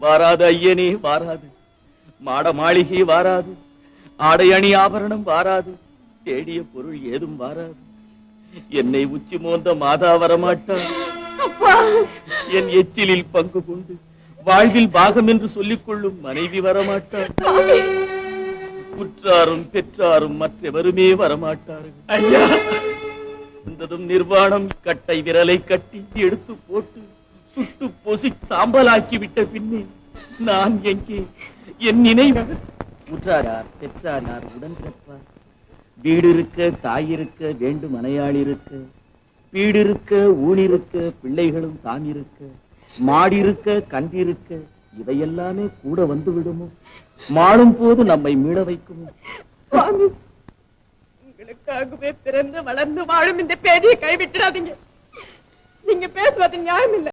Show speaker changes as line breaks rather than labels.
வாராது ஐயனே வாராது, மாட மாளிகை வாராது, ஆடை அணி ஆபரணம் வாராது, தேடிய பொருள் ஏதும் வாராது. என்னை உச்சி மோந்த மாதா வரமாட்டார். என் எச்சிலில் பங்கு கொண்டு வாழ்வில் பாகம் என்று சொல்லிக் கொள்ளும் மனைவி வரமாட்டார். உற்றாரும் பெற்றாரும் மற்றவருமே வரமாட்டார்கள். ஐயா, வந்ததும் நிர்வாணம் கட்டை விரலை கட்டி எடுத்து போட்டு சுட்டு பொசி சாம்பலாக்கி விட்ட பின்னே நான் எங்கே? என் நினைவு உற்றாரார் பெற்றார் உடன் பிறப்பார். வீடு இருக்க தாய் இருக்க வேண்டும் மனையாள் இருக்க, வீடு இருக்க ஊன் இருக்க பிள்ளைகளும் தான் இருக்க, மாடி இருக்க கண்டிருக்க, இவையெல்லாமே கூட வந்து விடுமோ? மாளும் போது நம்மை மீள வைக்குமோ?
உங்களுக்காகவே பிறந்து வளர்ந்து வாழும் இந்த பேதியை கைவிட்டுடாதீங்க. நீங்க பேசுவது நியாயம் இல்லை.